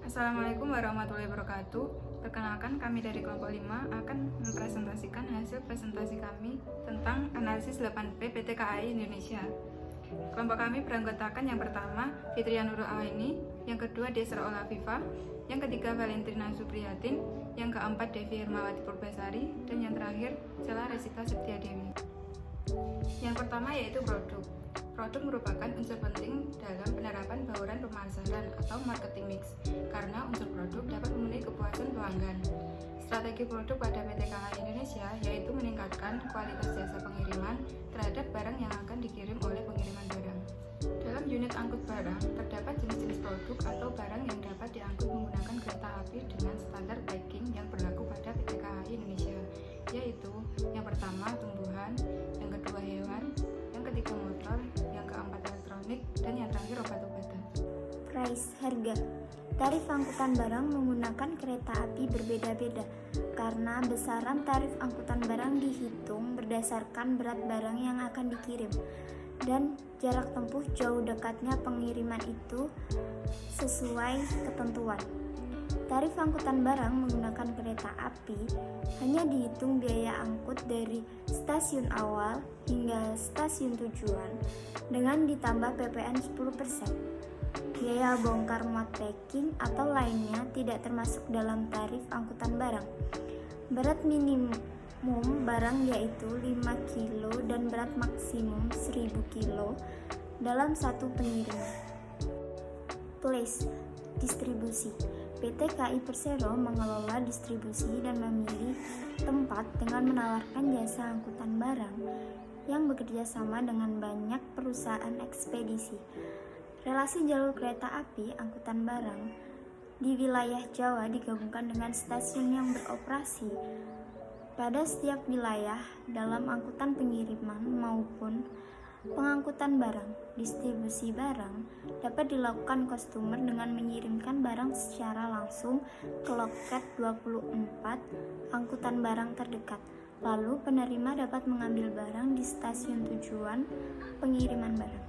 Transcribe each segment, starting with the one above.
Assalamualaikum warahmatullahi wabarakatuh. Perkenalkan, kami dari kelompok 5 akan mempresentasikan hasil presentasi kami tentang analisis 8P PT KAI Indonesia. Kelompok kami beranggotakan yang pertama Fitriya Nurul Aini, yang kedua Desra Olaviva, yang ketiga Valentina Supriyatin, yang keempat Devi Hermawati Purbasari, dan yang terakhir Cela Resita Septia Dewi. Yang pertama yaitu produk. Produk merupakan unsur penting dalam penerapan bauran pemasaran atau marketing mix, karena unsur produk dapat memenuhi kepuasan pelanggan. Strategi produk pada PT KAI Indonesia yaitu meningkatkan kualitas jasa pengiriman terhadap barang yang akan dikirim oleh pengiriman barang. Dalam unit angkut barang, terdapat jenis-jenis produk atau barang yang dapat diangkut menggunakan kereta api dengan standar packing yang berlaku pada PT KAI Indonesia, yaitu yang pertama tumbuhan, yang kedua hewan, yang ketiga motor, yang keempat elektronik, dan yang terakhir obat-obatan. Price harga. Tarif angkutan barang menggunakan kereta api berbeda-beda karena besaran tarif angkutan barang dihitung berdasarkan berat barang yang akan dikirim dan jarak tempuh jauh dekatnya pengiriman itu sesuai ketentuan. Tarif angkutan barang menggunakan kereta api hanya dihitung biaya angkut dari stasiun awal hingga stasiun tujuan dengan ditambah PPN 10%. Biaya bongkar muat packing atau lainnya tidak termasuk dalam tarif angkutan barang. Berat minimum barang yaitu 5 kg dan berat maksimum 1000 kg dalam satu pengiriman. Place distribusi. PT KAI Persero mengelola distribusi dan memilih tempat dengan menawarkan jasa angkutan barang yang bekerja sama dengan banyak perusahaan ekspedisi. Relasi jalur kereta api angkutan barang di wilayah Jawa digabungkan dengan stasiun yang beroperasi pada setiap wilayah dalam angkutan pengiriman maupun pengangkutan barang. Distribusi barang dapat dilakukan customer dengan mengirimkan barang secara langsung ke loket 24 angkutan barang terdekat. Lalu penerima dapat mengambil barang di stasiun tujuan pengiriman barang.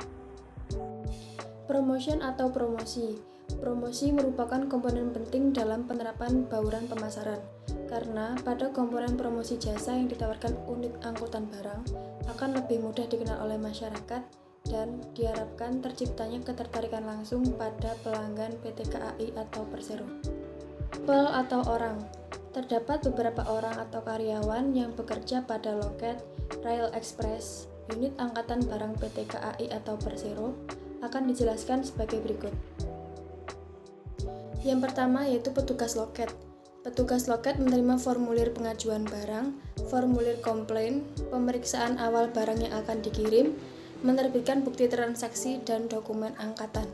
Promotion atau promosi. Promosi merupakan komponen penting dalam penerapan bauran pemasaran, karena pada komponen promosi jasa yang ditawarkan unit angkutan barang akan lebih mudah dikenal oleh masyarakat dan diharapkan terciptanya ketertarikan langsung pada pelanggan PT KAI atau Persero. People atau orang. Terdapat beberapa orang atau karyawan yang bekerja pada loket, Rail Express, unit angkatan barang PT KAI atau Persero akan dijelaskan sebagai berikut. Yang pertama yaitu petugas loket. Petugas loket menerima formulir pengajuan barang, formulir komplain, pemeriksaan awal barang yang akan dikirim, menerbitkan bukti transaksi dan dokumen angkatan.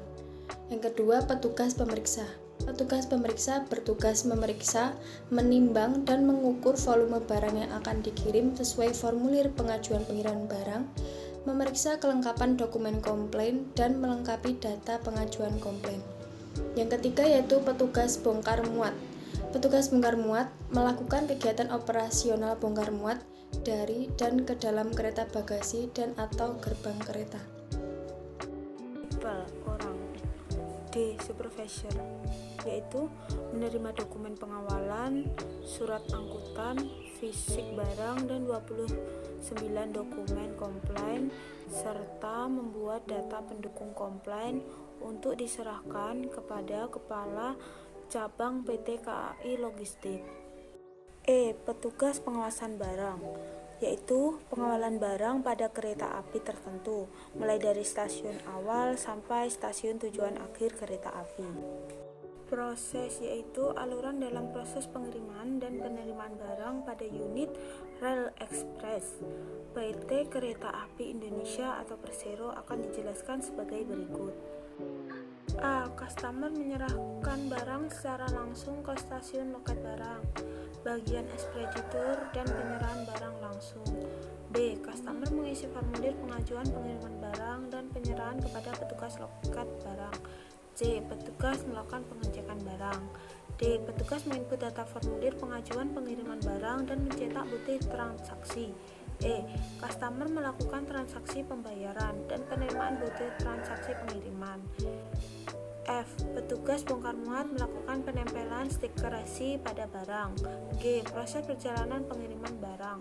Yang kedua, petugas pemeriksa. Petugas pemeriksa bertugas memeriksa, menimbang, dan mengukur volume barang yang akan dikirim sesuai formulir pengajuan pengiriman barang, memeriksa kelengkapan dokumen komplain, dan melengkapi data pengajuan komplain. Yang ketiga yaitu petugas bongkar muat. Petugas bongkar muat melakukan kegiatan operasional bongkar muat dari dan ke dalam kereta bagasi dan atau gerbang kereta. People, orang. D. Supervisor, yaitu menerima dokumen pengawalan, surat angkutan, fisik barang, dan 29 dokumen komplain, serta membuat data pendukung komplain untuk diserahkan kepada Kepala Cabang PT KAI Logistik. E. Petugas pengawasan barang, yaitu pengawalan barang pada kereta api tertentu, mulai dari stasiun awal sampai stasiun tujuan akhir kereta api. Proses yaitu aluran dalam proses pengiriman dan penerimaan barang pada unit Rail Express PT Kereta Api Indonesia atau Persero akan dijelaskan sebagai berikut. A. Customer menyerahkan barang secara langsung ke stasiun loket barang, bagian ekspeditur dan penyerahan barang langsung. B. Customer mengisi formulir pengajuan pengiriman barang dan penyerahan kepada petugas loket barang. C. Petugas melakukan pengecekan barang. D. Petugas menginput data formulir pengajuan pengiriman barang dan mencetak bukti transaksi. E. Customer melakukan transaksi pembayaran dan penerimaan bukti transaksi pengiriman. F. Petugas bongkar muat melakukan penempelan stikerasi pada barang. G. Proses perjalanan pengiriman barang.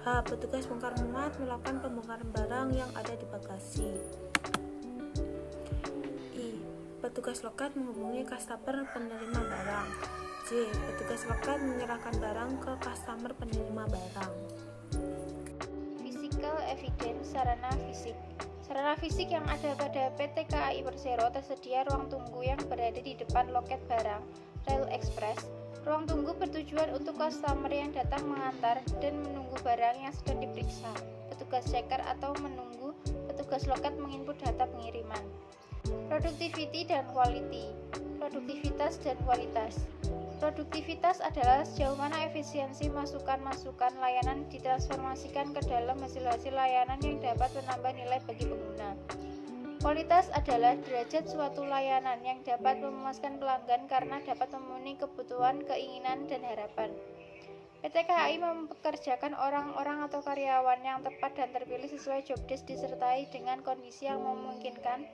H. Petugas bongkar muat melakukan pembongkaran barang yang ada di bagasi. I. Petugas loket menghubungi customer penerima barang. J. Petugas loket menyerahkan barang ke customer penerima barang. Physical evidence sarana fisik. Sarana fisik yang ada pada PT KAI Persero tersedia ruang tunggu yang berada di depan loket barang Rail Express. Ruang tunggu bertujuan untuk customer yang datang mengantar dan menunggu barang yang sedang diperiksa, petugas checker atau menunggu petugas loket menginput data pengiriman. Productivity dan quality. Produktivitas dan kualitas. Produktivitas adalah sejauh mana efisiensi masukan-masukan layanan ditransformasikan ke dalam hasil-hasil layanan yang dapat menambah nilai bagi pengguna. Kualitas adalah derajat suatu layanan yang dapat memuaskan pelanggan karena dapat memenuhi kebutuhan, keinginan, dan harapan. PT KAI mempekerjakan orang-orang atau karyawan yang tepat dan terpilih sesuai job desk disertai dengan kondisi yang memungkinkan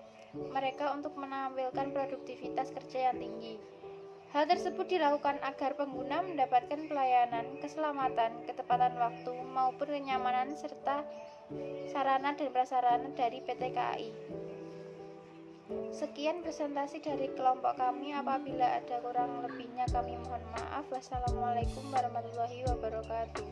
mereka untuk menampilkan produktivitas kerja yang tinggi. Hal tersebut dilakukan agar pengguna mendapatkan pelayanan, keselamatan, ketepatan waktu, maupun kenyamanan serta sarana dan prasarana dari PT KAI. Sekian presentasi dari kelompok kami. Apabila ada kurang lebihnya kami mohon maaf. Wassalamualaikum warahmatullahi wabarakatuh.